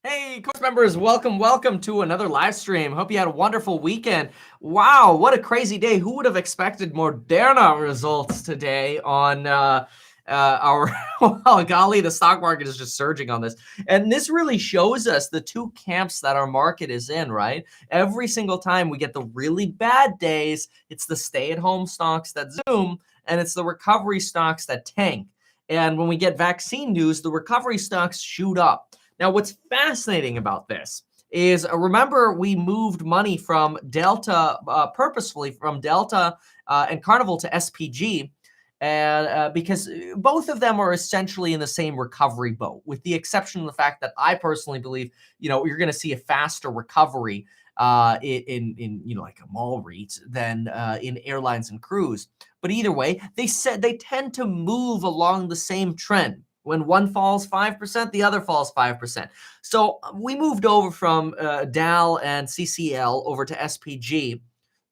Hey, course members, welcome to another live stream. Hope you had a wonderful weekend. Wow, what a crazy day. Who would have expected Moderna results today on our, well, golly, the stock market is just surging on this. And this really shows us the two camps that our market is in, right? Every single time we get the really bad days, it's the stay-at-home stocks that zoom, and it's the recovery stocks that tank. And when we get vaccine news, the recovery stocks shoot up. Now, what's fascinating about this is remember we moved money from Delta purposefully from Delta and Carnival to SPG, and because both of them are essentially in the same recovery boat, with the exception of the fact that I personally believe you're going to see a faster recovery in like a mall REIT than in airlines and cruise. But either way, they said they tend to move along the same trend. When one falls 5%, the other falls 5%. So we moved over from DAL and CCL over to SPG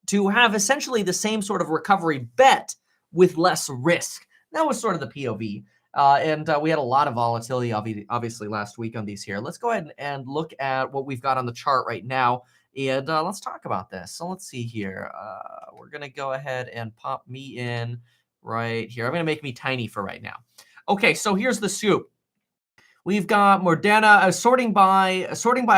to have essentially the same sort of recovery bet with less risk. That was sort of the POV. And we had a lot of volatility, obviously, last week on these here. Let's go ahead and look at what we've got on the chart right now. And let's talk about this. So let's see here. We're going to go ahead and pop me in right here. I'm going to make me tiny for right now. Okay, so here's the scoop. We've got Moderna sorting by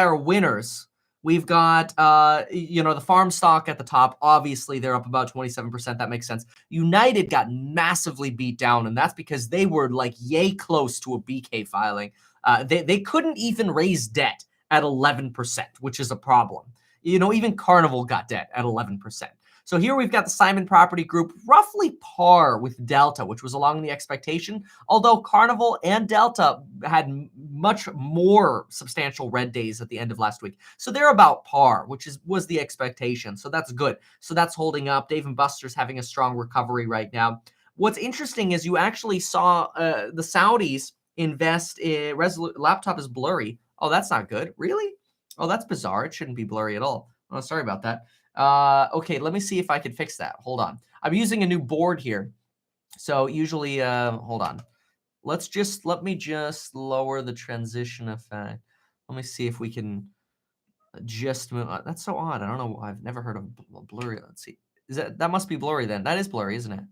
our winners. We've got the farm stock at the top. Obviously, they're up about 27%. That makes sense. United got massively beat down, and that's because they were like yay close to a BK filing. They couldn't even raise debt at 11%, which is a problem. Even Carnival got debt at 11%. So here we've got the Simon Property Group, roughly par with Delta, which was along the expectation, although Carnival and Delta had much more substantial red days at the end of last week. So they're about par, which was the expectation. So that's good. So that's holding up. Dave & Buster's having a strong recovery right now. What's interesting is you actually saw the Saudis invest in laptop is blurry. Oh, that's not good. Really? Oh, that's bizarre. It shouldn't be blurry at all. Oh, sorry about that. Okay, let me see if I can fix that. Hold on. I'm using a new board here. So usually, hold on. Let me just lower the transition effect. Let me see if we can just move. That's so odd. I don't know. I've never heard of blurry. Let's see. That must be blurry then. That is blurry, isn't it?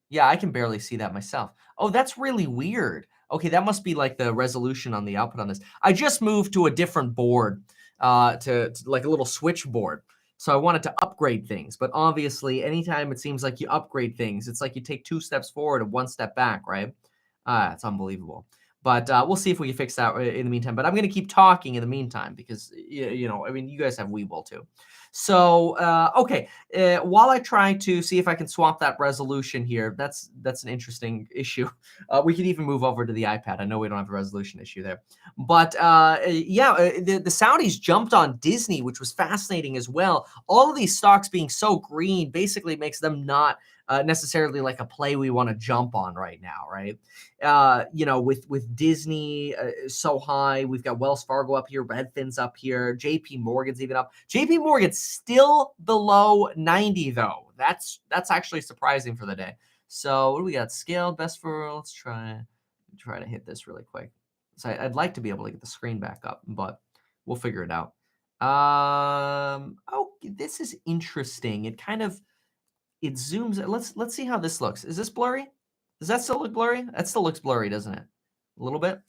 Yeah, I can barely see that myself. Oh, that's really weird. Okay, that must be like the resolution on the output on this. I just moved to a different board, to like a little switchboard. So I wanted to upgrade things, but obviously anytime it seems like you upgrade things, it's like you take 2 steps forward and 1 step back, right? It's unbelievable. But we'll see if we can fix that in the meantime. But I'm going to keep talking in the meantime because, I mean, you guys have Webull too. So, okay, while I try to see if I can swap that resolution here, that's an interesting issue. We could even move over to the iPad. I know we don't have a resolution issue there. But the Saudis jumped on Disney, which was fascinating as well. All of these stocks being so green basically makes them not necessarily like a play we want to jump on right now, right? With Disney so high, we've got Wells Fargo up here, Redfin's up here, JP Morgan's even up. JP Morgan's still below 90 though. That's actually surprising for the day. So what do we got? Scaled best for, let's try to hit this really quick. So I'd like to be able to get the screen back up, but we'll figure it out. Oh, this is interesting. It zooms. Let's see how this looks. Is this blurry? Does that still look blurry? That still looks blurry, doesn't it? A little bit?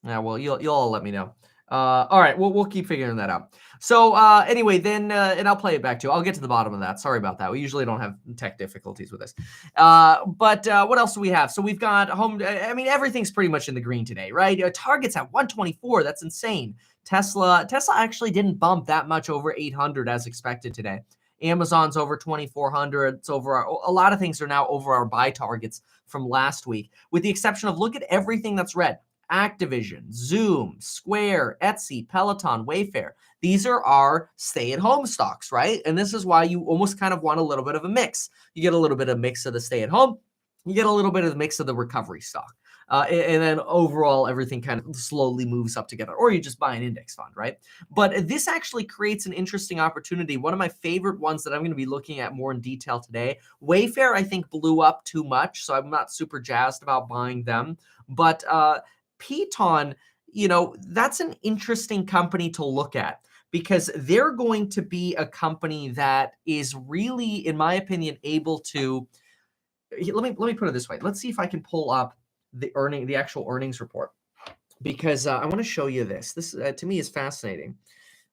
Yeah, well, you'll all let me know. All right, we'll keep figuring that out. So anyway, then, and I'll play it back too. I'll get to the bottom of that. Sorry about that. We usually don't have tech difficulties with this. But what else do we have? So we've got home. I mean, everything's pretty much in the green today, right? Target's at 124. That's insane. Tesla actually didn't bump that much over 800 as expected today. Amazon's over 2,400. It's over a lot of things are now over our buy targets from last week, with the exception of look at everything that's red. Activision, Zoom, Square, Etsy, Peloton, Wayfair. These are our stay-at-home stocks, right? And this is why you almost kind of want a little bit of a mix. You get a little bit of mix of the stay-at-home. You get a little bit of the mix of the recovery stock. And then overall, everything kind of slowly moves up together, or you just buy an index fund, right? But this actually creates an interesting opportunity. One of my favorite ones that I'm going to be looking at more in detail today. Wayfair, I think, blew up too much, so I'm not super jazzed about buying them. But Peloton that's an interesting company to look at because they're going to be a company that is really, in my opinion, able to. Let me put it this way. Let's see if I can pull up the actual earnings report because I want to show you this. This to me is fascinating.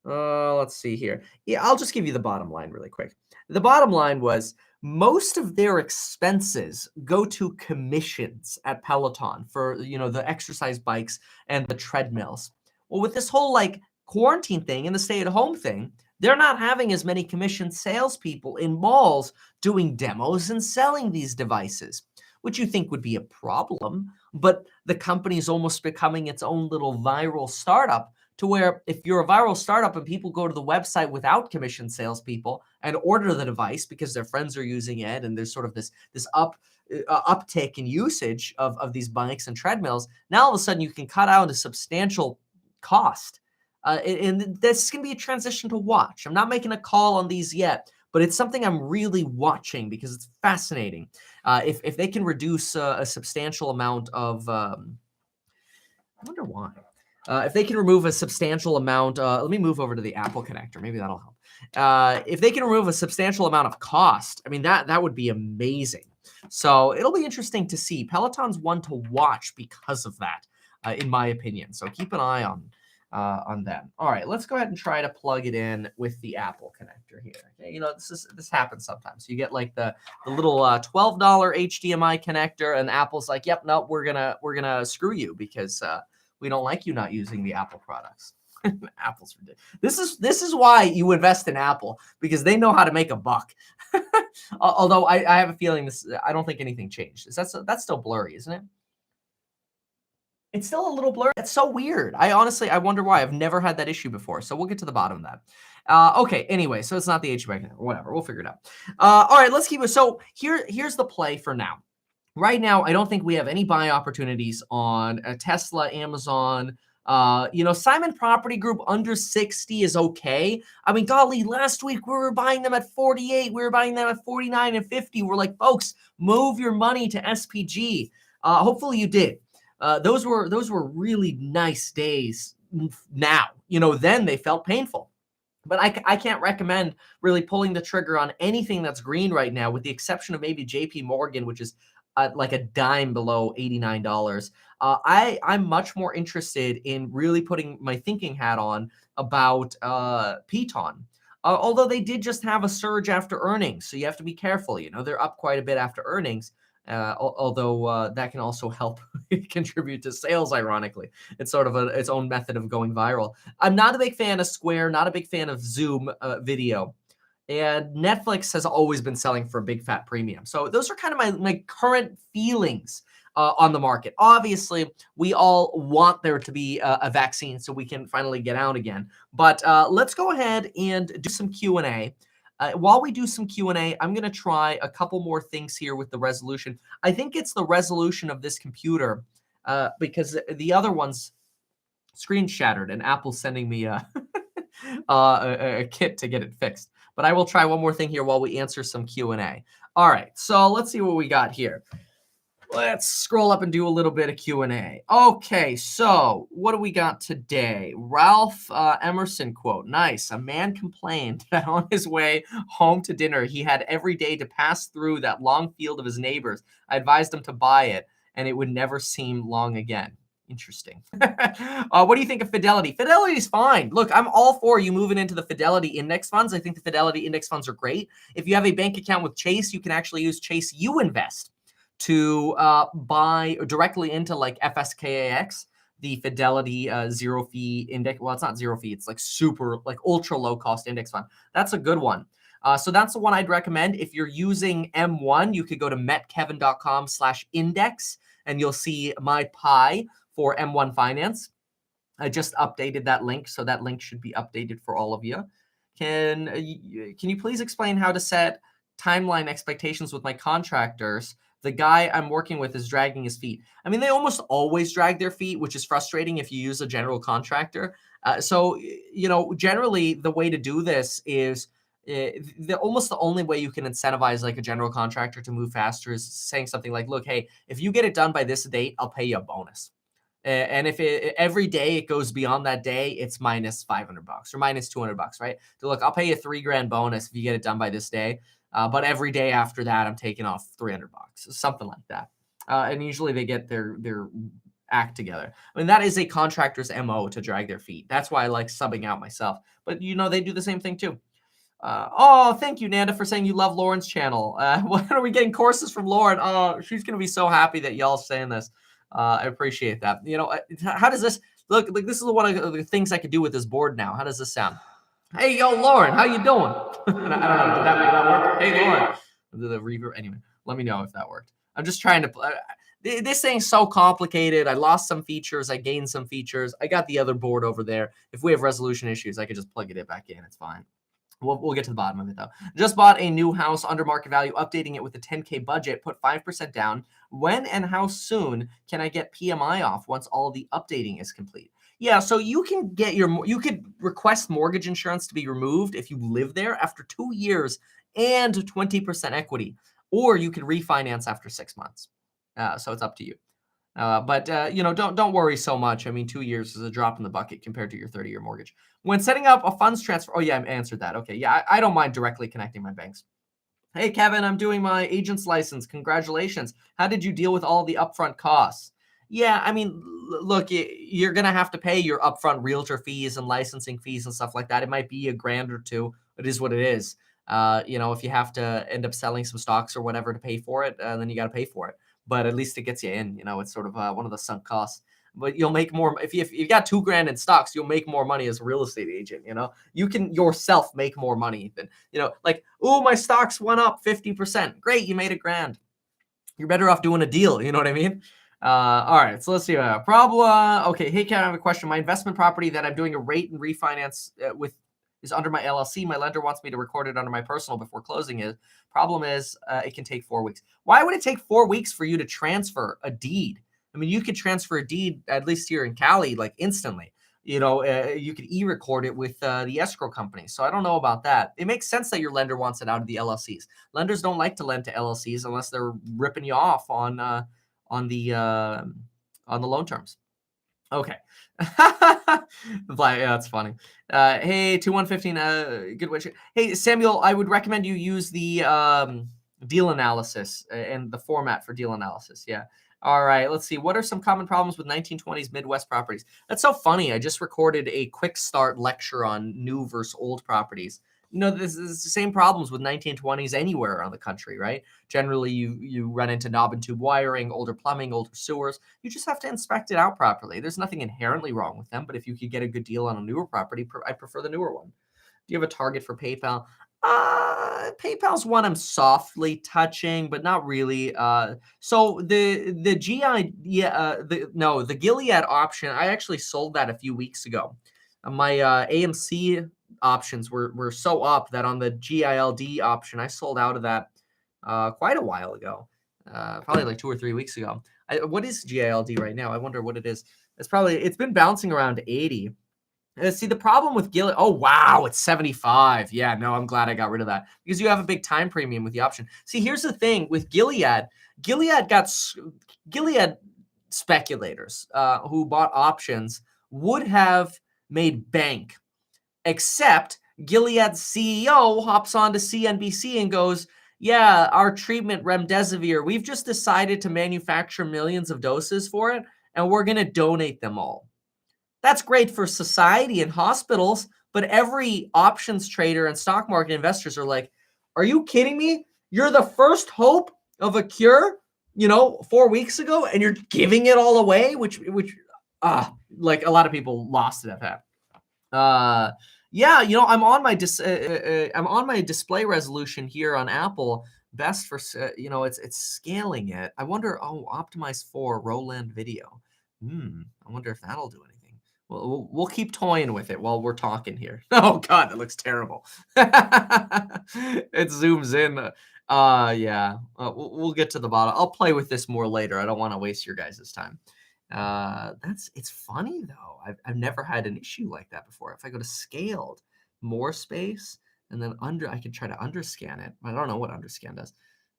Let's see here. Yeah, I'll just give you the bottom line really quick. The bottom line was most of their expenses go to commissions at Peloton for, the exercise bikes and the treadmills. Well, with this whole like quarantine thing and the stay-at-home thing, they're not having as many commissioned salespeople in malls doing demos and selling these devices, which you think would be a problem. But the company is almost becoming its own little viral startup to where if you're a viral startup and people go to the website without commissioned salespeople and order the device because their friends are using it and there's sort of this uptick in usage of these bikes and treadmills, now all of a sudden you can cut out a substantial cost. And this is going to be a transition to watch. I'm not making a call on these yet, but it's something I'm really watching because it's fascinating. If they can reduce a substantial amount of, I wonder why. If they can remove a substantial amount, let me move over to the Apple connector. Maybe that'll help. If they can remove a substantial amount of cost, I mean, that would be amazing. So it'll be interesting to see. Peloton's one to watch because of that, in my opinion. So keep an eye on them. All right, let's go ahead and try to plug it in with the Apple connector here. Okay, this happens sometimes. You get like the little $12 HDMI connector, and Apple's like, "Yep, no, we're gonna screw you because we don't like you not using the Apple products." Apple's ridiculous. This is why you invest in Apple, because they know how to make a buck. Although I have a feeling I don't think anything changed. That's still blurry, isn't it? It's still a little blurry. It's so weird. I wonder why. I've never had that issue before. So we'll get to the bottom of that. Okay. Anyway, so it's not the HVAC or whatever. We'll figure it out. All right. Let's keep it. So here's the play for now. Right now, I don't think we have any buy opportunities on Tesla, Amazon. Simon Property Group under 60 is okay. I mean, golly, last week we were buying them at 48. We were buying them at 49 and 50. We're like, folks, move your money to SPG. Hopefully you did. Those were really nice days. Now, then they felt painful. But I can't recommend really pulling the trigger on anything that's green right now, with the exception of maybe JP Morgan, which is like a dime below $89. I'm much more interested in really putting my thinking hat on about Peton. Although they did just have a surge after earnings, so you have to be careful. They're up quite a bit after earnings. Although that can also help contribute to sales, ironically. It's sort of its own method of going viral. I'm not a big fan of Square, not a big fan of Zoom video. And Netflix has always been selling for a big fat premium. So those are kind of my current feelings on the market. Obviously, we all want there to be a vaccine so we can finally get out again. But let's go ahead and do some Q&A. While we do some Q&A, I'm going to try a couple more things here with the resolution. I think it's the resolution of this computer because the other one's screen shattered and Apple's sending me a kit to get it fixed. But I will try one more thing here while we answer some Q&A. All right, so let's see what we got here. Let's scroll up and do a little bit of Q&A. Okay, so what do we got today? Ralph Emerson quote. Nice. A man complained that on his way home to dinner, he had every day to pass through that long field of his neighbors. I advised him to buy it, and it would never seem long again. Interesting. What do you think of Fidelity? Fidelity is fine. Look, I'm all for you moving into the Fidelity index funds. I think the Fidelity index funds are great. If you have a bank account with Chase, you can actually use Chase You Invest to buy directly into like FSKAX, the Fidelity zero fee index. Well, it's not zero fee. It's like super, like ultra low cost index fund. That's a good one. So that's the one I'd recommend. If you're using M1, you could go to metkevin.com/index and you'll see my pie for M1 Finance. I just updated that link, so that link should be updated for all of you. Can you please explain how to set timeline expectations with my contractors? The guy I'm working with is dragging his feet. I mean, they almost always drag their feet, which is frustrating if you use a general contractor. So, generally the way to do this is almost the only way you can incentivize like a general contractor to move faster is saying something like, look, hey, if you get it done by this date, I'll pay you a bonus. And if every day it goes beyond that day, it's minus $500 or minus $200, right? So look, I'll pay you $3,000 bonus if you get it done by this day. But every day after that, I'm taking off $300, something like that. And usually they get their act together. I mean, that is a contractor's MO to drag their feet. That's why I like subbing out myself. But they do the same thing too. Oh, thank you, Nanda, for saying you love Lauren's channel. When are we getting courses from Lauren? Oh, she's going to be so happy that y'all saying this. I appreciate that. How does this look? Like, this is one of the things I could do with this board now. How does this sound? Hey, yo, Lauren, how you doing? I don't know. Did that work? Hey, Lauren. The reverb. Anyway, let me know if that worked. I'm just trying to. This thing's so complicated. I lost some features. I gained some features. I got the other board over there. If we have resolution issues, I could just plug it back in. It's fine. We'll get to the bottom of it, though. Just bought a new house under market value, updating it with a 10K budget, put 5% down. When and how soon can I get PMI off once all the updating is complete? Yeah, so you could request mortgage insurance to be removed if you live there after 2 years and 20% equity, or you could refinance after 6 months. So it's up to you. But don't worry so much. I mean, 2 years is a drop in the bucket compared to your 30-year mortgage. When setting up a funds transfer, oh yeah, I answered that. Okay, yeah, I don't mind directly connecting my banks. Hey, Kevin, I'm doing my agent's license. Congratulations. How did you deal with all the upfront costs? Yeah, I mean, look, you're going to have to pay your upfront realtor fees and licensing fees and stuff like that. It might be $1,000 or $2,000. It is what it is. If you have to end up selling some stocks or whatever to pay for it, then you got to pay for it. But at least it gets you in. It's sort of one of the sunk costs. But you'll make more if you got $2,000 in stocks. You'll make more money as a real estate agent. You can yourself make more money than like, oh, my stocks went up 50%. Great, you made $1,000. You're better off doing a deal. You know what I mean? All right, so let's see. Problem. Okay, hey, Ken, I have a question. My investment property that I'm doing a rate and refinance with is under my LLC. My lender wants me to record it under my personal before closing it. Problem is, it can take 4 weeks. Why would it take 4 weeks for you to transfer a deed? I mean, you could transfer a deed, at least here in Cali, like instantly. You could e-record it with the escrow company. So I don't know about that. It makes sense that your lender wants it out of the LLCs. Lenders don't like to lend to LLCs unless they're ripping you off on the loan terms. Okay. That's funny. Hey, 2115, good wish. Hey, Samuel, I would recommend you use the deal analysis and the format for deal analysis. Yeah. All right, let's see. What are some common problems with 1920s Midwest properties? That's so funny. I just recorded a quick start lecture on new versus old properties. This is the same problems with 1920s anywhere around the country, right? Generally, you run into knob and tube wiring, older plumbing, older sewers. You just have to inspect it out properly. There's nothing inherently wrong with them, but if you could get a good deal on a newer property, I prefer the newer one. Do you have a target for PayPal? PayPal's one I'm softly touching, but not really. So the Gilead option, I actually sold that a few weeks ago. My AMC options were so up that on the GILD option, I sold out of that quite a while ago, probably like 2 or 3 weeks ago. What is GILD right now? I wonder what it is. It's been bouncing around 80. See, the problem with Gilead, oh, wow, it's 75. Yeah, no, I'm glad I got rid of that because you have a big time premium with the option. See, here's the thing with Gilead. Gilead speculators who bought options would have made bank, except Gilead's CEO hops on to CNBC and goes, yeah, our treatment remdesivir, we've just decided to manufacture millions of doses for it, and we're going to donate them all. That's great for society and hospitals, but every options trader and stock market investors are like, are you kidding me? You're the first hope of a cure, 4 weeks ago, and you're giving it all away, which like a lot of people lost it at that. Yeah, I'm on my display resolution here on Apple. Best for it's scaling it. I wonder. Oh, optimize for Roland video. I wonder if that'll do anything. We'll keep toying with it while we're talking here. Oh God, that looks terrible. It zooms in. Yeah. We'll get to the bottom. I'll play with this more later. I don't want to waste your guys' time. It's funny though. I've never had an issue like that before. If I go to scaled, more space, and then I could try to underscan it. I don't know what underscan does.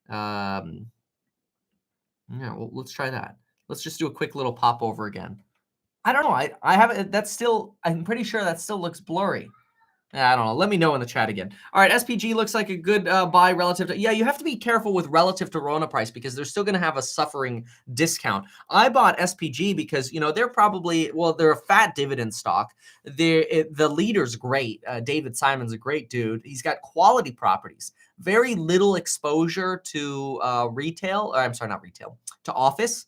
Yeah, well, let's try that. Let's just do a quick little pop over again. I don't know. I haven't. That's still. I'm pretty sure that still looks blurry. I don't know. Let me know in the chat again. All right, SPG looks like a good buy relative to. Yeah, you have to be careful with relative to Rona price because they're still going to have a suffering discount. I bought SPG because they're probably they're a fat dividend stock. The leader's great. David Simon's a great dude. He's got quality properties. Very little exposure to retail. Or I'm sorry, not retail. To office.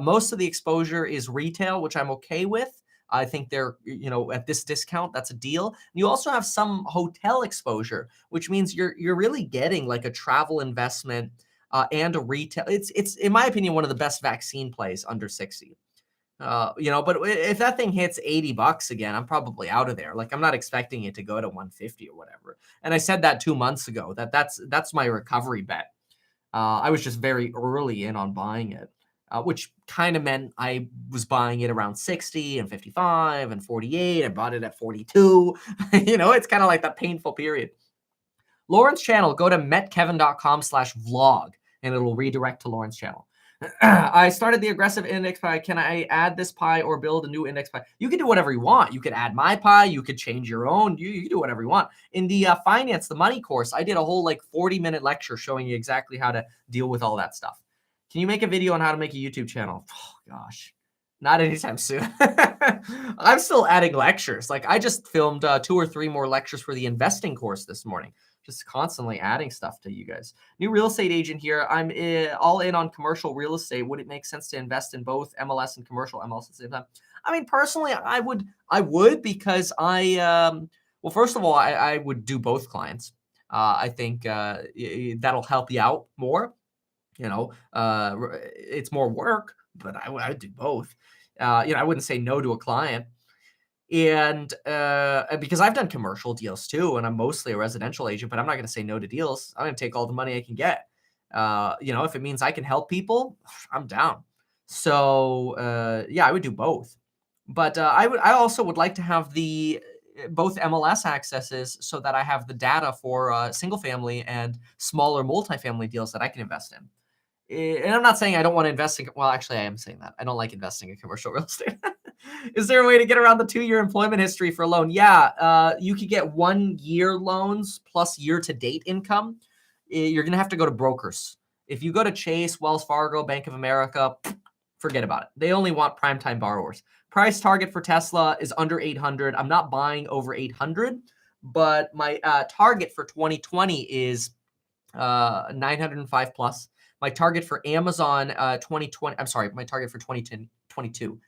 Most of the exposure is retail, which I'm okay with. I think they're, at this discount, that's a deal. You also have some hotel exposure, which means you're really getting like a travel investment and a retail. It's in my opinion one of the best vaccine plays under 60. But if that thing hits $80 again, I'm probably out of there. Like I'm not expecting it to go to 150 or whatever. And I said that 2 months ago that's my recovery bet. I was just very early in on buying it. Which kind of meant I was buying it around 60 and 55 and 48. I bought it at 42. It's kind of like that painful period. Lauren's channel, go to metkevin.com/vlog and it'll redirect to Lauren's channel. I started the aggressive index pie. Can I add this pie or build a new index pie? You can do whatever you want. You could add my pie. You could change your own. You can do whatever you want. In the finance, the money course, I did a whole 40-minute lecture showing you exactly how to deal with all that stuff. Can you make a video on how to make a YouTube channel? Oh, gosh, not anytime soon. I'm still adding lectures. I just filmed 2 or 3 more lectures for the investing course this morning. Just constantly adding stuff to you guys. New real estate agent here. I'm all in on commercial real estate. Would it make sense to invest in both MLS and commercial MLS at the same time? I mean, personally, I would because well, first of all, I would do both clients. I think that'll help you out more. It's more work, but I would do both. I wouldn't say no to a client. And because I've done commercial deals too, and I'm mostly a residential agent, but I'm not going to say no to deals. I'm going to take all the money I can get. If it means I can help people, I'm down. So I would do both. But I also would like to have both MLS accesses so that I have the data for single family and smaller multifamily deals that I can invest in. And I'm not saying I don't want to invest in. Well, actually, I am saying that I don't like investing in commercial real estate. Is there a way to get around the 2-year employment history for a loan? Yeah, you could get 1-year loans plus year-to-date income. You're going to have to go to brokers. If you go to Chase, Wells Fargo, Bank of America, forget about it. They only want primetime borrowers. Price target for Tesla is under 800. I'm not buying over 800, but my target for 2020 is 905 plus. My target for Amazon 2020, I'm sorry, my target for 2022,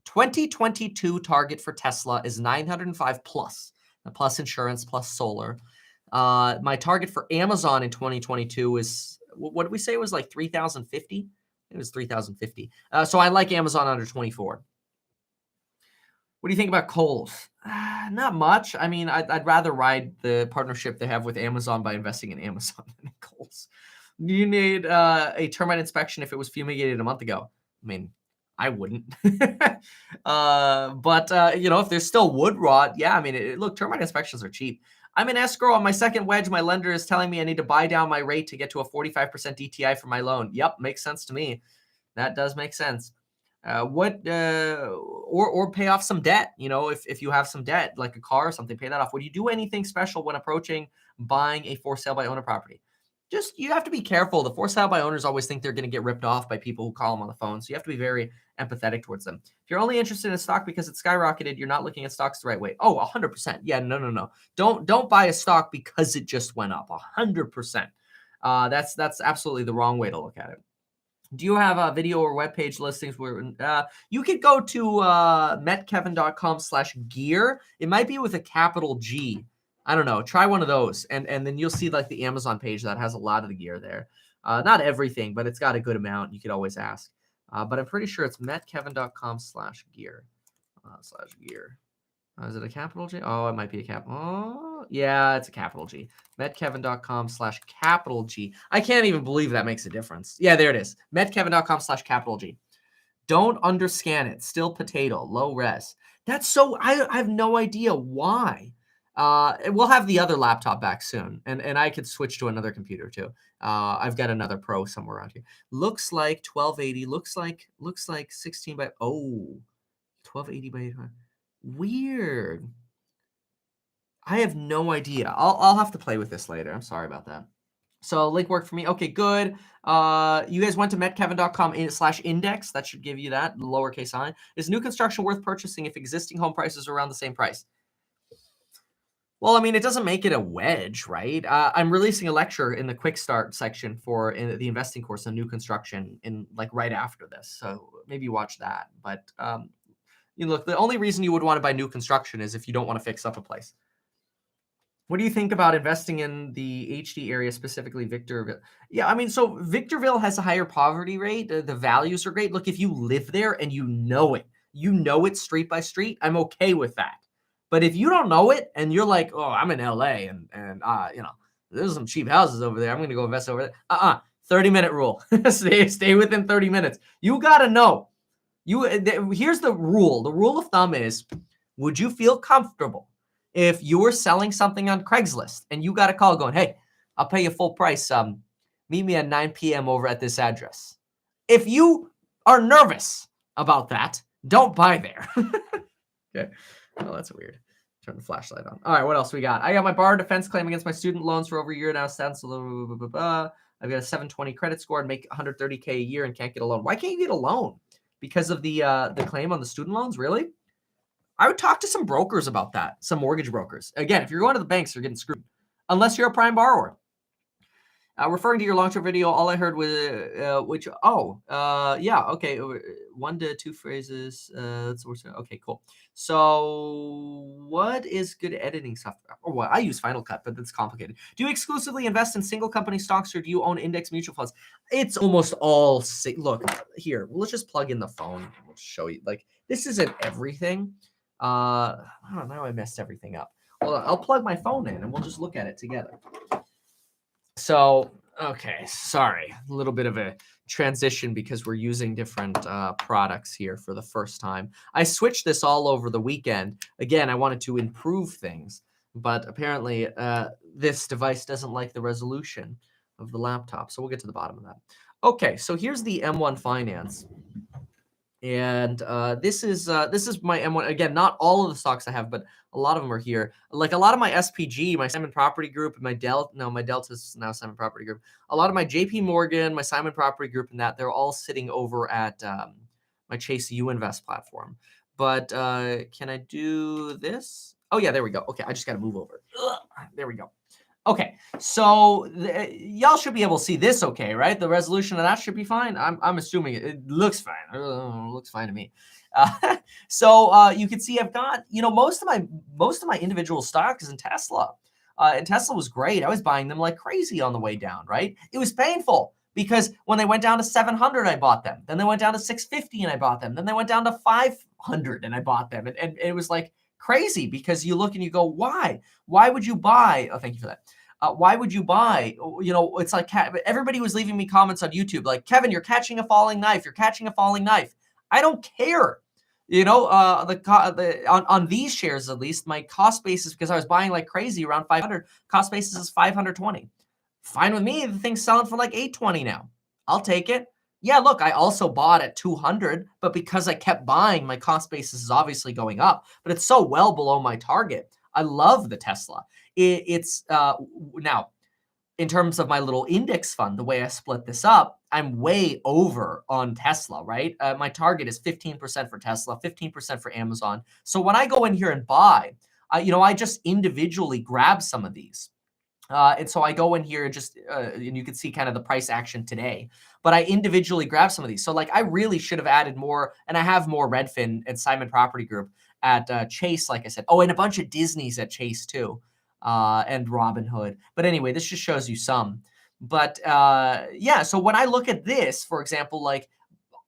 2022 target for Tesla is 905 plus, plus insurance, plus solar. My target for Amazon in 2022 is, what did we say it was, like 3,050? It was 3,050. So I like Amazon under 24. What do you think about Kohl's? Not much. I mean, I'd rather ride the partnership they have with Amazon by investing in Amazon than in Kohl's. Do you need a termite inspection if it was fumigated a month ago? I mean, I wouldn't. But if there's still wood rot, yeah, I mean, look, termite inspections are cheap. I'm in escrow on my second wedge. My lender is telling me I need to buy down my rate to get to a 45% DTI for my loan. Yep, makes sense to me. That does make sense. Or pay off some debt. If you have some debt, like a car or something, pay that off. Would you do anything special when approaching buying a for sale by owner property? Just, you have to be careful. The for sale by owners always think they're going to get ripped off by people who call them on the phone. So you have to be very empathetic towards them. If you're only interested in a stock because it skyrocketed, you're not looking at stocks the right way. Oh, 100%. Yeah, no. Don't buy a stock because it just went up. 100%. That's absolutely the wrong way to look at it. Do you have a video or webpage listings where you could go to metkevin.com/gear? It might be with a capital G. I don't know. Try one of those, and then you'll see like the Amazon page that has a lot of the gear there. Not everything, but it's got a good amount. You could always ask. But I'm pretty sure it's metkevin.com/gear. /gear. Is it a capital G? Oh, it might be a capital. Oh, yeah, it's a capital G. metkevin.com/capital G. I can't even believe that makes a difference. Yeah, there it is. metkevin.com/capital G. Don't underscan it. Still potato. Low res. That's so, I have no idea why. We'll have the other laptop back soon, and I could switch to another computer too. I've got another Pro somewhere around here. Looks like 1280. Looks like 16 by. Oh, 1280 by 800. Weird. I have no idea. I'll have to play with this later. I'm sorry about that. So link worked for me. Okay, good. You guys went to metkevin.com/index. That should give you that lowercase I. Is new construction worth purchasing if existing home prices are around the same price? Well, I mean, it doesn't make it a wedge, right? I'm releasing a lecture in the quick start section for the investing course on new construction in like right after this. So maybe watch that. But look, the only reason you would want to buy new construction is if you don't want to fix up a place. What do you think about investing in the HD area, specifically Victorville? Yeah, I mean, so Victorville has a higher poverty rate. The values are great. Look, if you live there and you know it street by street, I'm okay with that. But if you don't know it and you're like, oh, I'm in LA and there's some cheap houses over there, I'm going to go invest over there. 30-minute rule. Stay within 30 minutes. You got to know. Here's the rule. The rule of thumb is, would you feel comfortable if you were selling something on Craigslist and you got a call going, hey, I'll pay you full price. Meet me at 9 p.m. over at this address. If you are nervous about that, don't buy there. Okay. Oh, that's weird. Turn the flashlight on. All right, what else we got? I got my bar defense claim against my student loans for over a year now. I've got a 720 credit score and make 130K a year and can't get a loan. Why can't you get a loan? Because of the claim on the student loans, really? I would talk to some brokers about that, some mortgage brokers. Again, if you're going to the banks, you're getting screwed, unless you're a prime borrower. Referring to your long-term video, all I heard was, yeah, okay, 1 to 2 phrases. Okay, cool. So what is good editing software? Oh, well, I use Final Cut, but that's complicated. Do you exclusively invest in single company stocks or do you own index mutual funds? It's almost all, look, here, let's just plug in the phone. We'll show you, like, this isn't everything. I don't know, I messed everything up. Well, I'll plug my phone in and we'll just look at it together. So, okay, sorry, a little bit of a transition because we're using different products here for the first time. I switched this all over the weekend. Again, I wanted to improve things, but apparently this device doesn't like the resolution of the laptop. So we'll get to the bottom of that. Okay, so here's the M1 Finance. And this is my M1. Again, not all of the stocks I have, but a lot of them are here. Like a lot of my SPG, my Simon Property Group, and my Delta is now Simon Property Group. A lot of my JP Morgan, my Simon Property Group, and they're all sitting over at my Chase U Invest platform. But can I do this? Oh yeah, there we go. Okay, I just got to move over. Ugh, there we go. Okay, so y'all should be able to see this okay, right? The resolution of that should be fine. I'm assuming it looks fine. It looks fine to me. So you can see I've got, most of my individual stocks in Tesla. And Tesla was great. I was buying them like crazy on the way down, right? It was painful because when they went down to 700, I bought them. Then they went down to 650 and I bought them. Then they went down to 500 and I bought them. And it was like crazy because you look and you go, why? Why would you buy? Oh, thank you for that. Why would you buy? It's like everybody was leaving me comments on YouTube like, Kevin, you're catching a falling knife. You're catching a falling knife. I don't care. On these shares, at least, my cost basis, because I was buying like crazy around 500, cost basis is 520. Fine with me. The thing's selling for like 820 now. I'll take it. Yeah, look, I also bought at 200, but because I kept buying, my cost basis is obviously going up, but it's so well below my target. I love the Tesla. It's now, in terms of my little index fund, the way I split this up, I'm way over on Tesla, right? My target is 15% for Tesla, 15% for Amazon. So when I go in here and buy, I just individually grab some of these. And so I go in here and just, and you can see kind of the price action today, but I individually grab some of these. So like I really should have added more, and I have more Redfin and Simon Property Group at Chase, like I said. Oh, and a bunch of Disney's at Chase too, and Robinhood. But anyway, this just shows you some. But yeah, so when I look at this, for example, like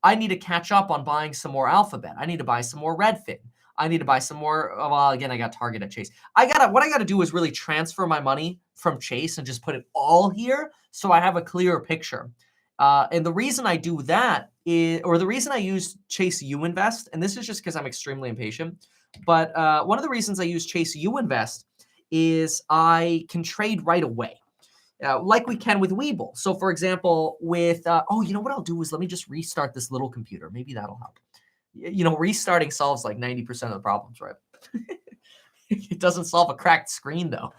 I need to catch up on buying some more Alphabet. I need to buy some more Redfin. I need to buy some more. Well, again, I got Target at Chase. What I gotta do is really transfer my money from Chase and just put it all here so I have a clearer picture. And the reason I do that is, or the reason I use Chase U Invest, and this is just because I'm extremely impatient, but one of the reasons I use Chase U Invest is I can trade right away. Like we can with Webull. So for example, with, you know what I'll do is let me just restart this little computer. Maybe that'll help. restarting solves like 90% of the problems, right? It doesn't solve a cracked screen though.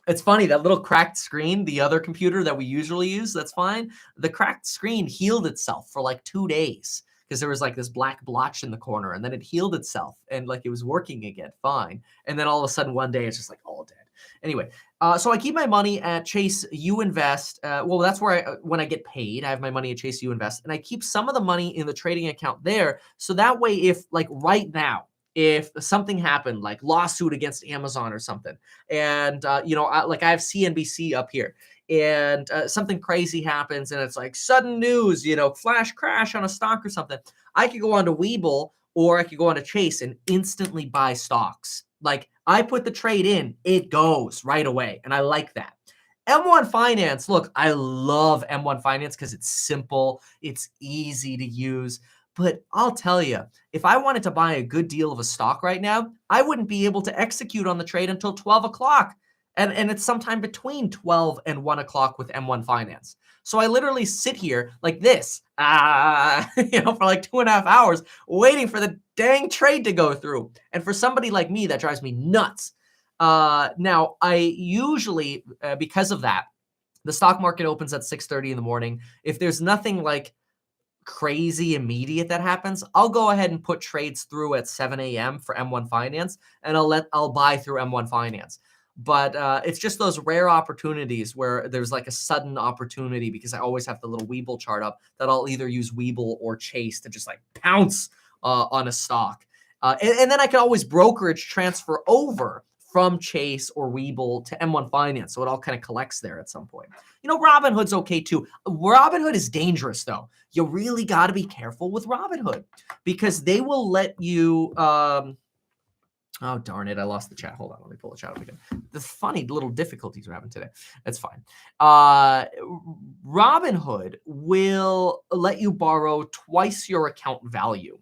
It's funny, that little cracked screen, the other computer that we usually use, that's fine. The cracked screen healed itself for like 2 days because there was like this black blotch in the corner, and then it healed itself and like it was working again fine. And then all of a sudden one day it's just like all dead. Anyway, so I keep my money at Chase U Invest. Well, that's where when I get paid, I have my money at Chase U Invest, and I keep some of the money in the trading account there. So that way, if like right now, if something happened, like lawsuit against Amazon or something, and I have CNBC up here, and something crazy happens, and it's like sudden news, flash crash on a stock or something, I could go onto Webull or I could go onto Chase and instantly buy stocks. Like I put the trade in, it goes right away, and I like that. M1 Finance, look, I love M1 Finance because it's simple, it's easy to use. But I'll tell you, if I wanted to buy a good deal of a stock right now, I wouldn't be able to execute on the trade until 12 o'clock. And it's sometime between 12 and 1 o'clock with M1 Finance. So I literally sit here like this, for like 2.5 hours waiting for the dang trade to go through. And for somebody like me, that drives me nuts. Now, I usually, because of that, the stock market opens at 6:30 in the morning. If there's nothing like crazy immediate that happens, I'll go ahead and put trades through at 7 a.m. for M1 Finance, and I'll buy through M1 Finance. But it's just those rare opportunities where there's like a sudden opportunity, because I always have the little Webull chart up, that I'll either use Webull or Chase to just like pounce on a stock. And then I can always brokerage transfer over from Chase or Webull to M1 Finance. So it all kind of collects there at some point. Robinhood's okay too. Robinhood is dangerous though. You really got to be careful with Robinhood, because they will let you, oh, darn it. I lost the chat. Hold on. Let me pull the chat up again. The funny little difficulties we're having today. That's fine. Robinhood will let you borrow twice your account value.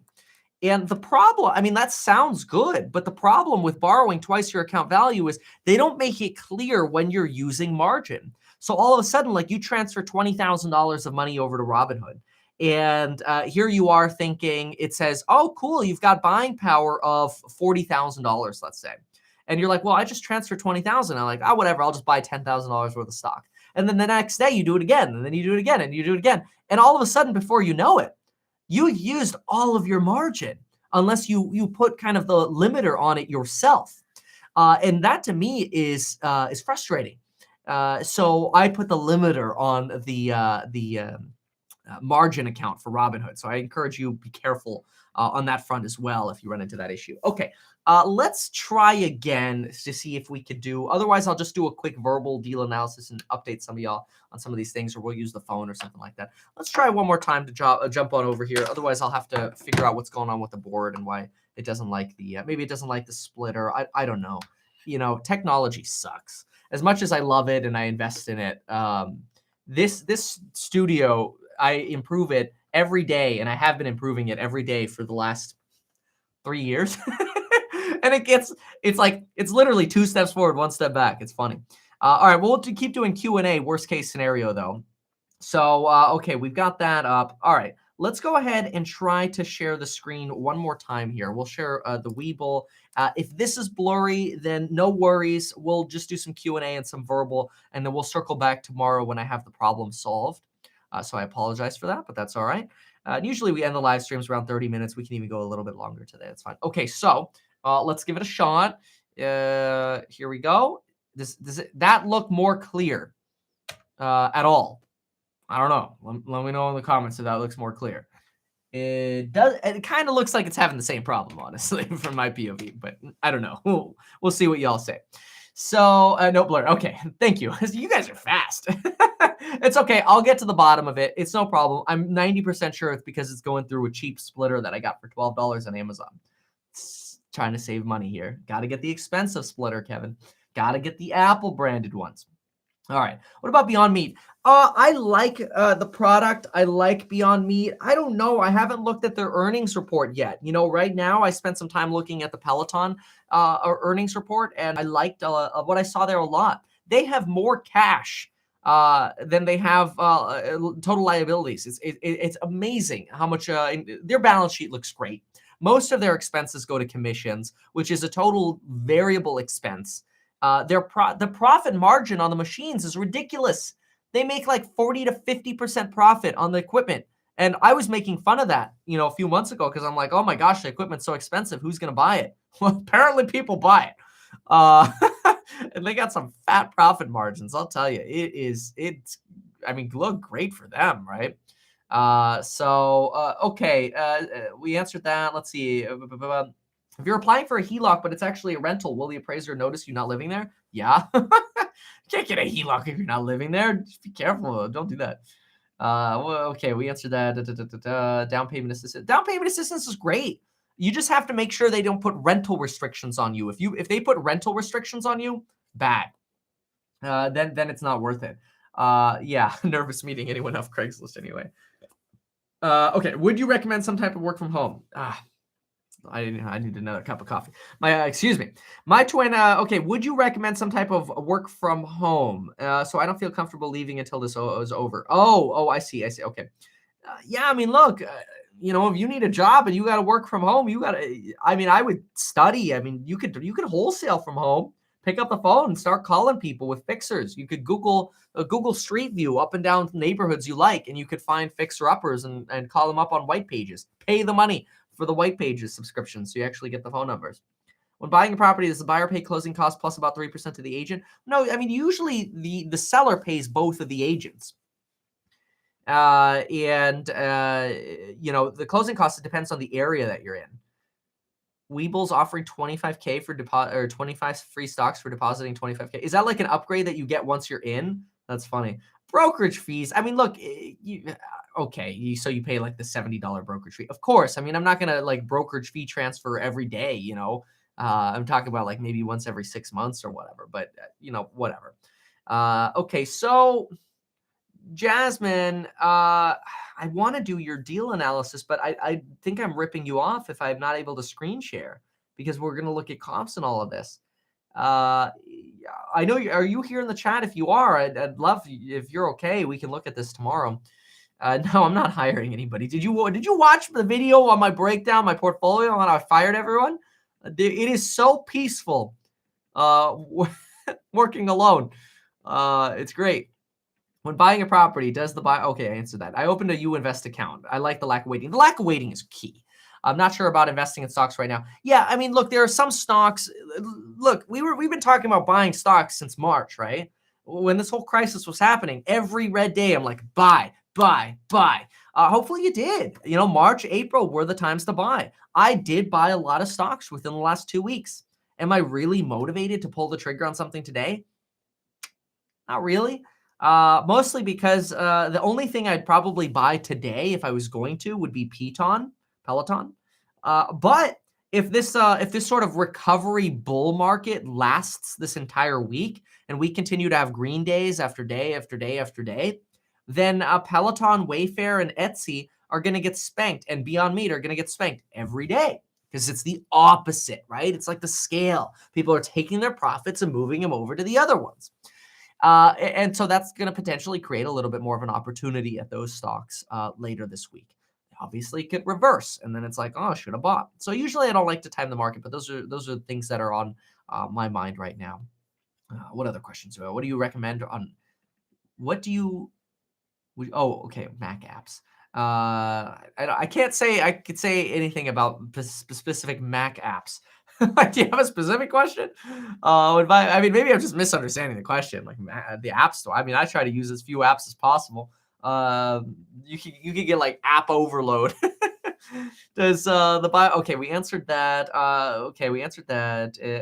And the problem, I mean, that sounds good, but the problem with borrowing twice your account value is they don't make it clear when you're using margin. So all of a sudden, like you transfer $20,000 of money over to Robinhood, and here you are thinking, it says, oh, cool, you've got buying power of $40,000, let's say. And you're like, well, I just transferred $20,000. I'm like, oh, whatever, I'll just buy $10,000 worth of stock. And then the next day you do it again, and then you do it again, and you do it again. And all of a sudden, before you know it, you used all of your margin, unless you put kind of the limiter on it yourself. And that to me is frustrating. So I put the limiter on the margin account for Robinhood. So I encourage you, be careful on that front as well if you run into that issue. Okay, let's try again to see if we could do. Otherwise, I'll just do a quick verbal deal analysis and update some of y'all on some of these things, or we'll use the phone or something like that. Let's try one more time to jump on over here. Otherwise, I'll have to figure out what's going on with the board and why it doesn't like the, maybe it doesn't like the splitter. I don't know. Technology sucks. As much as I love it and I invest in it, this studio, I improve it every day, and I have been improving it every day for the last 3 years. And it's literally 2 steps forward, 1 step back. It's funny. All right, we'll keep doing Q&A, worst case scenario though. So, okay, we've got that up. All right, let's go ahead and try to share the screen one more time here. We'll share the Webull. If this is blurry, then no worries. We'll just do some Q&A and some verbal, and then we'll circle back tomorrow when I have the problem solved. So I apologize for that, but that's all right. Usually we end the live streams around 30 minutes. We can even go a little bit longer today. That's fine. Okay, so let's give it a shot. Here we go. Does that look more clear at all? I don't know. Let me know in the comments if that looks more clear. It does. It kind of looks like it's having the same problem, honestly, from my POV, but I don't know. We'll see what y'all say. So no blur. Okay, thank you. You guys are fast. It's okay. I'll get to the bottom of it. It's no problem. I'm 90% sure it's because it's going through a cheap splitter that I got for $12 on Amazon. It's trying to save money here. Got to get the expensive splitter, Kevin. Got to get the Apple branded ones. All right. What about Beyond Meat? I like the product. I like Beyond Meat. I don't know. I haven't looked at their earnings report yet. Right now I spent some time looking at the Peloton earnings report, and I liked what I saw there a lot. They have more cash then they have total liabilities. It's amazing how much their balance sheet looks great. Most of their expenses go to commissions, which is a total variable expense. The profit margin on the machines is ridiculous. They make like 40 to 50% profit on the equipment. And I was making fun of that, a few months ago because I'm like, oh my gosh, the equipment's so expensive. Who's going to buy it? Well, apparently people buy it. And they got some fat profit margins. I'll tell you, look great for them, right? Okay. We answered that. Let's see. If you're applying for a HELOC, but it's actually a rental, will the appraiser notice you not living there? Yeah. Can't get a HELOC if you're not living there. Just be careful. Don't do that. Okay, we answered that. Down payment assistance. Down payment assistance is great. You just have to make sure they don't put rental restrictions on you. If they put rental restrictions on you, bad. Then it's not worth it. Yeah, nervous meeting anyone off Craigslist anyway. Okay, would you recommend some type of work from home? I need another cup of coffee. Excuse me. My twin, okay, would you recommend some type of work from home? So I don't feel comfortable leaving until this is over. Oh, I see. Okay. Yeah, look, if you need a job and you got to work from home, I would study. You could wholesale from home, pick up the phone and start calling people with fixers. You could Google Street View up and down neighborhoods you like, and you could find fixer-uppers and call them up on white pages. Pay the money for the white pages subscription, so you actually get the phone numbers. When buying a property, does the buyer pay closing costs plus about 3% to the agent? No, usually the seller pays both of the agents. The closing costs, it depends on the area that you're in. Weeble's offering $25K for deposit, or 25 free stocks for depositing $25K. Is that like an upgrade that you get once you're in? That's funny. Brokerage fees. Look, so you pay like the $70 brokerage fee. Of course. I'm not going to like brokerage fee transfer every day, I'm talking about like maybe once every 6 months or whatever, but whatever. Okay. So Jasmine, I want to do your deal analysis, but I think I'm ripping you off if I'm not able to screen share because we're going to look at comps and all of this. I know. Are you here in the chat? If you are, I'd love if you're okay. We can look at this tomorrow. No, I'm not hiring anybody. Did you watch the video on my breakdown, my portfolio, when I fired everyone? It is so peaceful, working alone. It's great. When buying a property, does the buyer? Okay, I answered that. I opened a UInvest account. I like the lack of waiting. The lack of waiting is key. I'm not sure about investing in stocks right now. Yeah, look, there are some stocks. Look, we've been talking about buying stocks since March, right? When this whole crisis was happening, every red day, I'm like, buy. Hopefully you did. March, April were the times to buy. I did buy a lot of stocks within the last 2 weeks. Am I really motivated to pull the trigger on something today? Not really. Mostly because the only thing I'd probably buy today if I was going to would be Peloton. But if this sort of recovery bull market lasts this entire week and we continue to have green days after day after day after day, then Peloton, Wayfair, and Etsy are going to get spanked, and Beyond Meat are going to get spanked every day because it's the opposite, right? It's like the scale. People are taking their profits and moving them over to the other ones. And so that's going to potentially create a little bit more of an opportunity at those stocks later this week. Obviously, it could reverse, and then it's like, oh, I should have bought. So usually I don't like to time the market, but those are things that are on my mind right now. What other questions? What do you recommend on? Okay, Mac apps. I can't say I could say anything about specific Mac apps. Do you have a specific question? Maybe I'm just misunderstanding the question. Like the App Store. I try to use as few apps as possible. You can get like app overload. Does the buy? Okay, we answered that.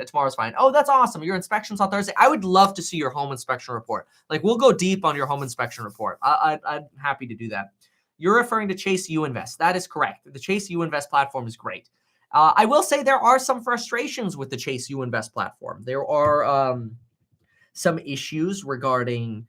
Tomorrow's fine. Oh, that's awesome. Your inspection's on Thursday. I would love to see your home inspection report. Like we'll go deep on your home inspection report. I'm happy to do that. You're referring to Chase UInvest. That is correct. The Chase UInvest platform is great. I will say there are some frustrations with the Chase UInvest platform. There are some issues regarding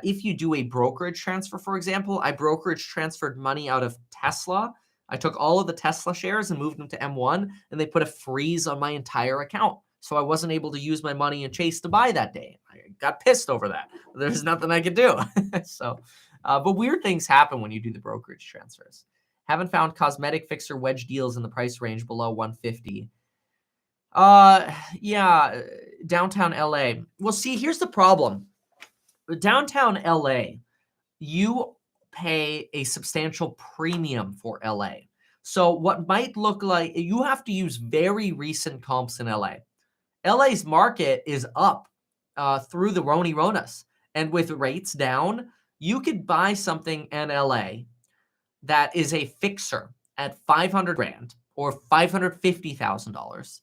if you do a brokerage transfer, for example. I brokerage transferred money out of Tesla. I took all of the Tesla shares and moved them to M1, and they put a freeze on my entire account. So I wasn't able to use my money in Chase to buy that day. I got pissed over that. There's nothing I could do. So, but weird things happen when you do the brokerage transfers. Haven't found cosmetic fixer wedge deals in the price range below 150. Yeah, downtown LA. Well, see, here's the problem. Downtown LA, you pay a substantial premium for LA. So what might look like, you have to use very recent comps in LA. LA's market is up through the Roni Ronas. And with rates down, you could buy something in LA that is a fixer at 500 grand or $550,000.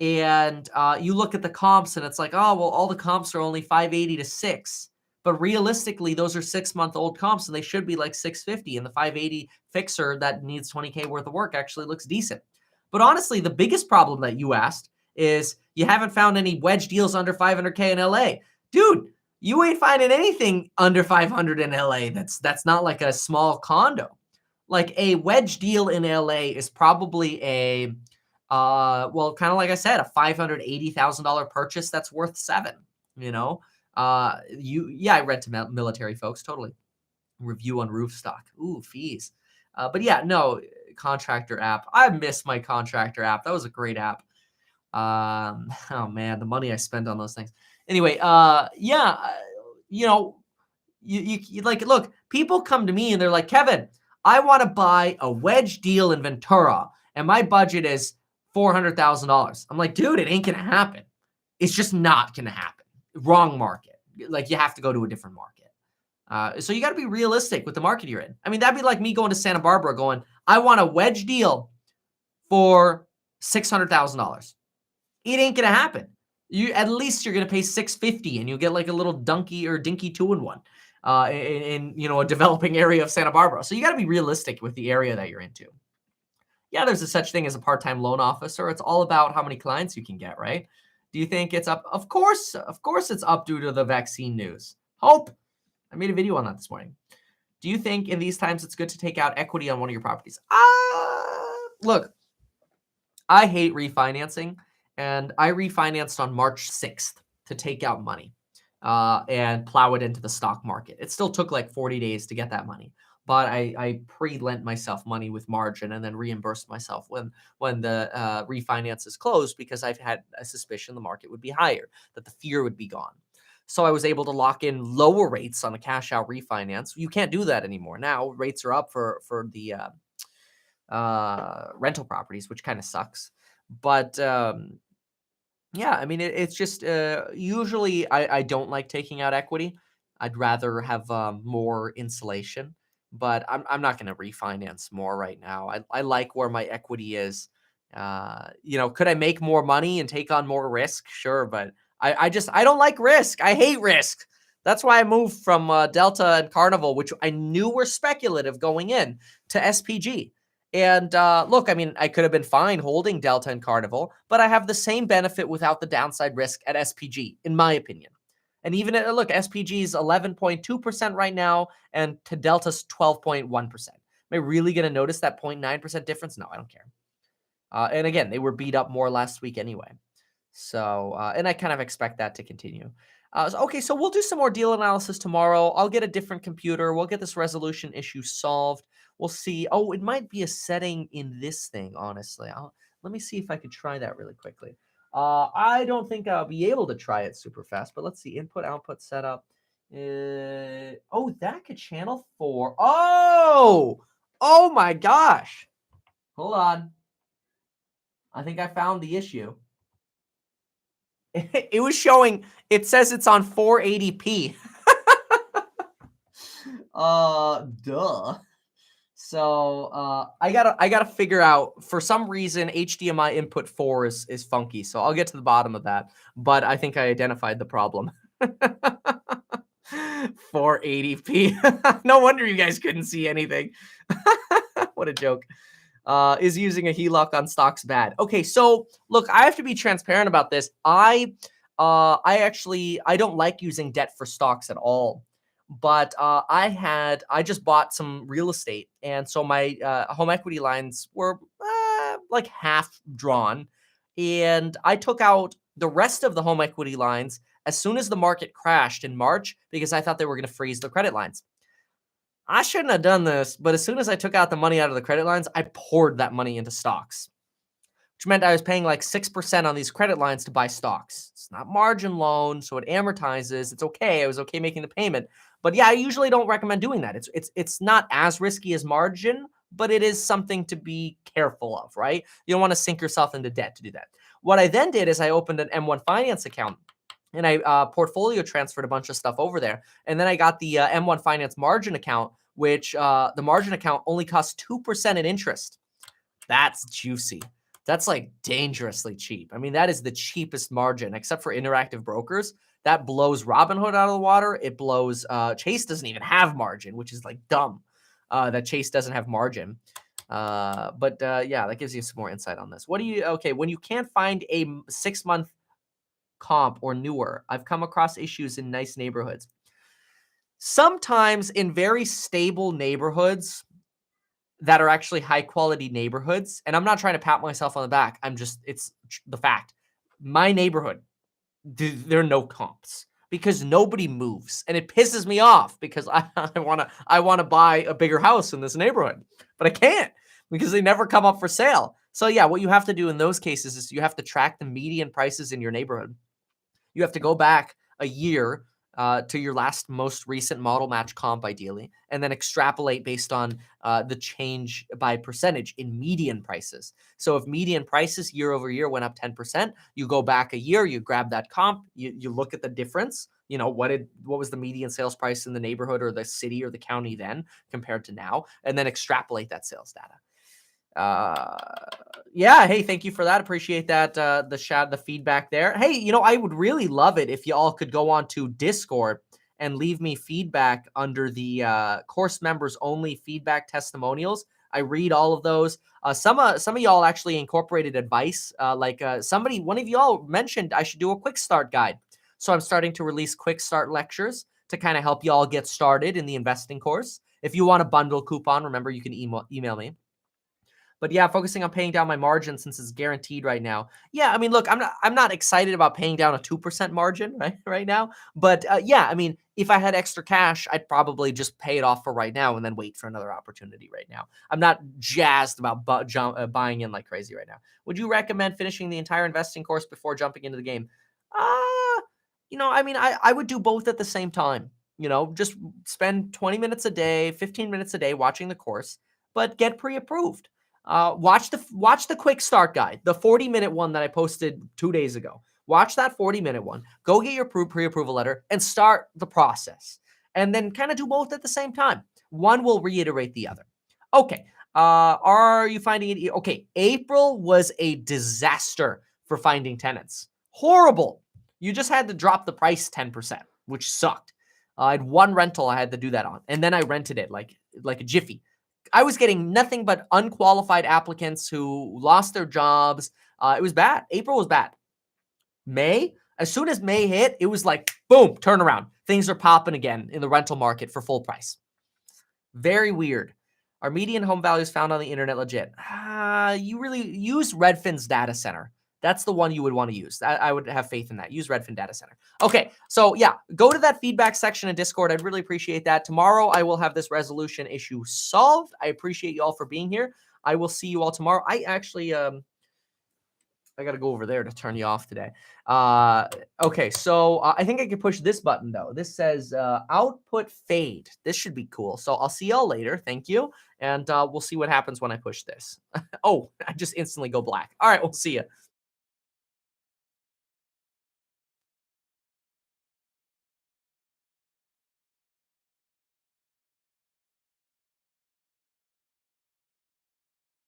And you look at the comps and it's like, oh, well, all the comps are only 580 to 6. But realistically, those are 6-month-old comps and they should be like 650. And the 580 fixer that needs 20K worth of work actually looks decent. But honestly, the biggest problem that you asked is you haven't found any wedge deals under 500K in LA. Dude, you ain't finding anything under 500 in LA. That's not like a small condo. Like a wedge deal in LA is probably a well, kind of like I said, a $580,000 purchase that's worth $7. I read to military folks, totally. Review on roof stock. Ooh, fees. But yeah, no, contractor app. I miss my contractor app. That was a great app. Oh man, the money I spend on those things. Anyway, you like, look, people come to me and they're like, Kevin, I want to buy a wedge deal in Ventura and my budget is $400,000. I'm like, dude, it ain't going to happen. It's just not going to happen. Wrong market. Like you have to go to a different market. So you got to be realistic with the market you're in. I mean, that'd be like me going to Santa Barbara going, I want a wedge deal for $600,000. It ain't going to happen. At least you're going to pay $650 and you'll get like a little dinky 2-in-1 in a developing area of Santa Barbara. So you got to be realistic with the area that you're into. Yeah, there's a such thing as a part-time loan officer. It's all about how many clients you can get, right? Do you think it's up? Of course it's up due to the vaccine news. Hope. I made a video on that this morning. Do you think in these times it's good to take out equity on one of your properties? Look, I hate refinancing, and I refinanced on March 6th to take out money and plow it into the stock market. It still took like 40 days to get that money. But I pre-lent myself money with margin and then reimbursed myself when the refinance is closed because I've had a suspicion the market would be higher, that the fear would be gone. So I was able to lock in lower rates on a cash out refinance. You can't do that anymore. Now rates are up for the rental properties, which kind of sucks. But yeah, I mean, it's just usually I don't like taking out equity. I'd rather have more insulation. But I'm not going to refinance more right now. I like where my equity is. Could I make more money and take on more risk? Sure, but I don't like risk. I hate risk. That's why I moved from Delta and Carnival, which I knew were speculative going in, to SPG. And look, I mean, I could have been fine holding Delta and Carnival, but I have the same benefit without the downside risk at SPG, in my opinion. And even look, SPG is 11.2% right now, and to Delta's 12.1%. Am I really going to notice that 0.9% difference? No, I don't care. And again, they were beat up more last week anyway. So, and I kind of expect that to continue. Okay, so we'll do some more deal analysis tomorrow. I'll get a different computer. We'll get this resolution issue solved. We'll see. Oh, it might be a setting in this thing, honestly. Let me see if I could try that really quickly. I don't think I'll be able to try it super fast, but let's see. Input, output, setup. That could channel 4. Oh my gosh. Hold on. I think I found the issue. It was showing, it says it's on 480p. Duh. So I gotta figure out, for some reason HDMI input 4 is funky. So I'll get to the bottom of that. But I think I identified the problem. 480p. No wonder you guys couldn't see anything. What a joke. Is using a HELOC on stocks bad? Okay, so look, I have to be transparent about this. I don't like using debt for stocks at all. But I just bought some real estate, and so my home equity lines were like half drawn, and I took out the rest of the home equity lines as soon as the market crashed in March because I thought they were going to freeze the credit lines. I shouldn't have done this, but as soon as I took out the money out of the credit lines, I poured that money into stocks, which meant I was paying like 6% on these credit lines to buy stocks. It's not margin loan, so it amortizes. It's okay. I was okay making the payment. But yeah, I usually don't recommend doing that. It's not as risky as margin, but it is something to be careful of, right? You don't want to sink yourself into debt to do that. What I then did is I opened an M1 Finance account and I portfolio transferred a bunch of stuff over there. And then I got the M1 Finance margin account, which the margin account only costs 2% in interest. That's juicy. That's like dangerously cheap. I mean, that is the cheapest margin, except for Interactive Brokers. That blows Robinhood out of the water. It blows Chase doesn't even have margin, which is like dumb that Chase doesn't have margin. But yeah, that gives you some more insight on this. What do you, okay, when you can't find a 6-month comp or newer, I've come across issues in nice neighborhoods. Sometimes in very stable neighborhoods, that are actually high quality neighborhoods. And I'm not trying to pat myself on the back. It's the fact. My neighborhood, there are no comps because nobody moves. And it pisses me off because I want to buy a bigger house in this neighborhood, but I can't because they never come up for sale. So yeah, what you have to do in those cases is you have to track the median prices in your neighborhood. You have to go back a year to your most recent model match comp, ideally, and then extrapolate based on the change by percentage in median prices. So if median prices year over year went up 10%, you go back a year, you grab that comp, you look at the difference. You know, what was the median sales price in the neighborhood or the city or the county then compared to now, and then extrapolate that sales data. Yeah, hey, thank you for that. Appreciate that. The feedback there. Hey, you know, I would really love it if you all could go on to Discord and leave me feedback under the course members only feedback testimonials. I read all of those. Some of y'all actually incorporated advice. One of y'all mentioned I should do a quick start guide. So I'm starting to release quick start lectures to kind of help y'all get started in the investing course. If you want a bundle coupon, remember you can email me. But yeah, focusing on paying down my margin since it's guaranteed right now. Yeah, I mean, look, I'm not excited about paying down a 2% margin right now. But yeah, I mean, if I had extra cash, I'd probably just pay it off for right now and then wait for another opportunity right now. I'm not jazzed about buying in like crazy right now. Would you recommend finishing the entire investing course before jumping into the game? You know, I mean, I would do both at the same time. You know, just spend 20 minutes a day, 15 minutes a day watching the course, but get pre-approved. Watch the quick start guide, the 40-minute one that I posted 2 days ago. Watch that 40-minute one. Go get your pre-approval letter and start the process. And then kind of do both at the same time. One will reiterate the other. Okay. Are you finding it? Okay. April was a disaster for finding tenants. Horrible. You just had to drop the price 10%, which sucked. I had one rental I had to do that on, and then I rented it like a jiffy. I was getting nothing but unqualified applicants who lost their jobs. It was bad. April was bad. May, as soon as May hit, it was like, boom, turnaround. Things are popping again in the rental market for full price. Very weird. Are median home values found on the internet legit? You really use Redfin's data center. That's the one you would want to use. I would have faith in that. Use Redfin Data Center. Okay, so yeah, go to that feedback section in Discord. I'd really appreciate that. Tomorrow, I will have this resolution issue solved. I appreciate you all for being here. I will see you all tomorrow. I actually, I got to go over there to turn you off today. Okay, so I think I can push this button, though. This says output fade. This should be cool. So I'll see y'all later. Thank you. And we'll see what happens when I push this. Oh, I just instantly go black. All right, we'll see you.